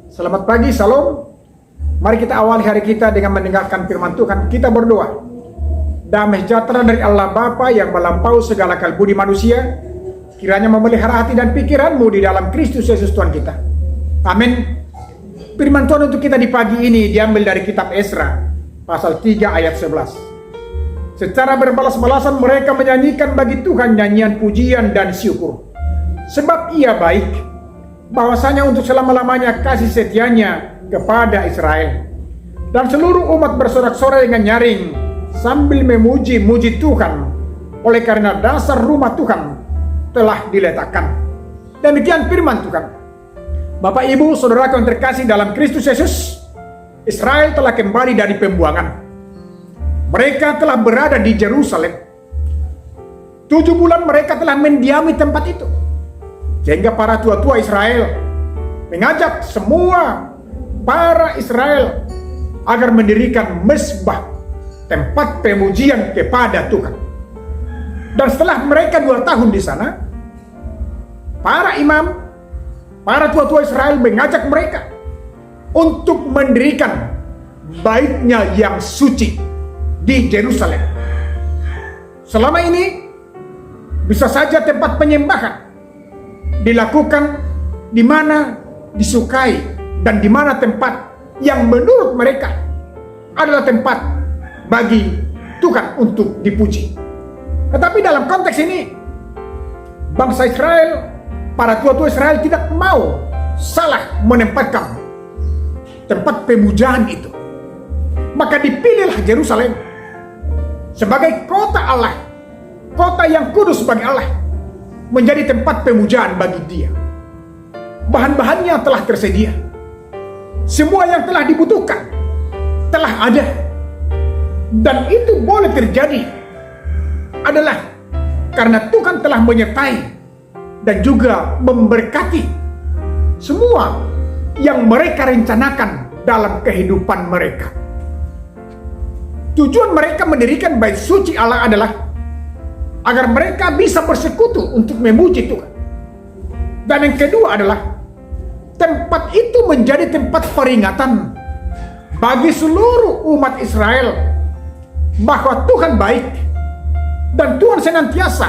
Selamat pagi, salam. Mari kita awali hari kita dengan mendengarkan firman Tuhan. Kita berdoa. Damai sejahtera dari Allah Bapa yang melampaui segala akal budi manusia, kiranya memelihara hati dan pikiranmu di dalam Kristus Yesus Tuhan kita. Amin. Firman Tuhan untuk kita di pagi ini diambil dari kitab Esra, pasal 3 ayat 11. Secara berbalas-balasan mereka menyanyikan bagi Tuhan nyanyian pujian dan syukur. Sebab ia baik, bahwasanya untuk selama-lamanya kasih setianya kepada Israel. Dan seluruh umat bersorak-sorai dengan nyaring sambil memuji-muji Tuhan, oleh karena dasar rumah Tuhan telah diletakkan. Demikian firman Tuhan. Bapak Ibu Saudara yang terkasih dalam Kristus Yesus, Israel telah kembali dari pembuangan. Mereka telah berada di Yerusalem. 7 bulan mereka telah mendiami tempat itu, sehingga para tua-tua Israel mengajak semua para Israel agar mendirikan mezbah, tempat pemujian kepada Tuhan. Dan setelah mereka 2 tahun di sana, para imam, para tua-tua Israel mengajak mereka untuk mendirikan baitnya yang suci di Yerusalem. Selama ini bisa saja tempat penyembahan dilakukan di mana disukai dan di mana tempat yang menurut mereka adalah tempat bagi Tuhan untuk dipuji. Tetapi dalam konteks ini, bangsa Israel, para tua-tua Israel tidak mau salah menempatkan tempat pemujaan itu. Maka dipilihlah Yerusalem sebagai kota Allah, kota yang kudus bagi Allah, menjadi tempat pemujaan bagi Dia. Bahan-bahannya telah tersedia, semua yang telah dibutuhkan telah ada. Dan itu boleh terjadi adalah karena Tuhan telah menyertai dan juga memberkati semua yang mereka rencanakan dalam kehidupan mereka. Tujuan mereka mendirikan bait suci Allah adalah agar mereka bisa bersekutu untuk memuji Tuhan. Dan yang kedua adalah tempat itu menjadi tempat peringatan bagi seluruh umat Israel bahwa Tuhan baik dan Tuhan senantiasa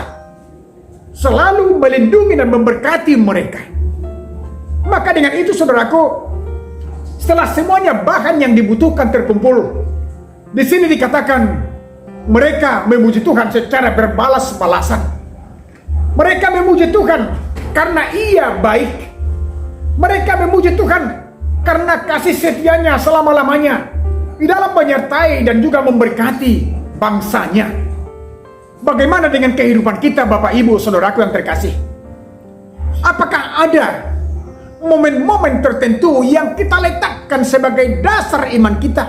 selalu melindungi dan memberkati mereka. Maka dengan itu saudaraku, setelah semuanya bahan yang dibutuhkan terkumpul, di sini dikatakan mereka memuji Tuhan secara berbalas-balasan. Mereka memuji Tuhan karena Ia baik. Mereka memuji Tuhan karena kasih setianya selama-lamanya di dalam menyertai dan juga memberkati bangsanya. Bagaimana dengan kehidupan kita, Bapak Ibu Saudaraku yang terkasih? Apakah ada momen-momen tertentu yang kita letakkan sebagai dasar iman kita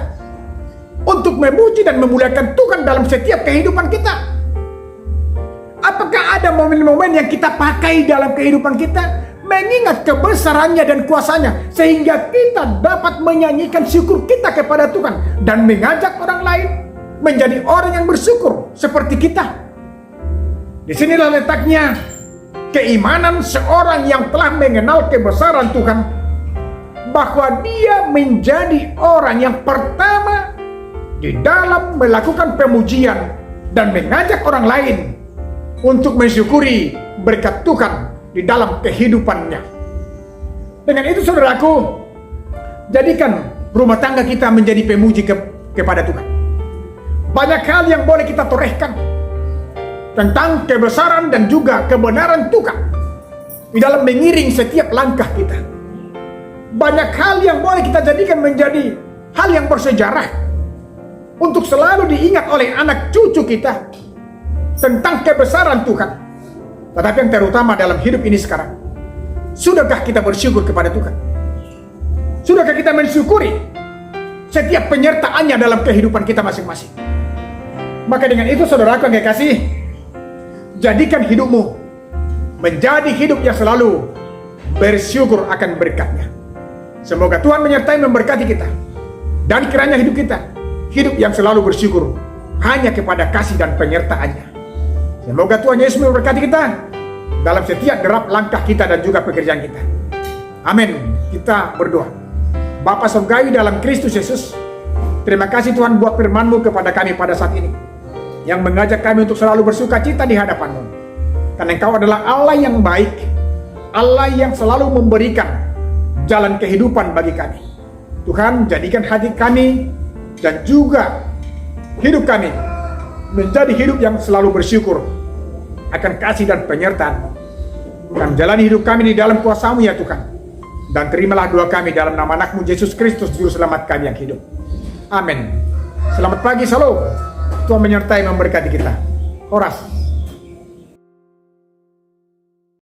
untuk memuji dan memuliakan Tuhan dalam setiap kehidupan kita? Apakah ada momen-momen yang kita pakai dalam kehidupan kita, mengingat kebesarannya dan kuasanya, sehingga kita dapat menyanyikan syukur kita kepada Tuhan dan mengajak orang lain menjadi orang yang bersyukur seperti kita? Disinilah letaknya keimanan seorang yang telah mengenal kebesaran Tuhan, bahwa dia menjadi orang yang pertama di dalam melakukan pemujian dan mengajak orang lain untuk mensyukuri berkat Tuhan di dalam kehidupannya. Dengan itu saudaraku, jadikan rumah tangga kita menjadi pemuji kepada Tuhan. Banyak hal yang boleh kita torehkan tentang kebesaran dan juga kebenaran Tuhan di dalam mengiring setiap langkah kita. Banyak hal yang boleh kita jadikan menjadi hal yang bersejarah untuk selalu diingat oleh anak cucu kita tentang kebesaran Tuhan. Tetapi yang terutama dalam hidup ini sekarang, sudahkah kita bersyukur kepada Tuhan? Sudahkah kita mensyukuri setiap penyertaannya dalam kehidupan kita masing-masing? Maka dengan itu saudaraku yang kekasih, jadikan hidupmu menjadi hidup yang selalu bersyukur akan berkat-Nya. Semoga Tuhan menyertai memberkati kita, dan kiranya hidup kita hidup yang selalu bersyukur hanya kepada kasih dan penyertaan-Nya. Semoga Tuhan Yesus memberkati kita dalam setiap derap langkah kita dan juga pekerjaan kita. Amin. Kita berdoa. Bapa Surgawi dalam Kristus Yesus, terima kasih Tuhan buat firman-Mu kepada kami pada saat ini, yang mengajak kami untuk selalu bersuka cita di hadapan-Mu. Karena Engkau adalah Allah yang baik, Allah yang selalu memberikan jalan kehidupan bagi kami. Tuhan, jadikan hati kami dan juga hidup kami menjadi hidup yang selalu bersyukur akan kasih dan penyertaan-Mu. Dan jalani hidup kami di dalam kuasa-Mu ya Tuhan. Dan terimalah doa kami dalam nama anak-Mu Yesus Kristus, Juru Selamat kami yang hidup. Amin. Selamat pagi, shalom. Tuhan menyertai memberkati kita. Horas.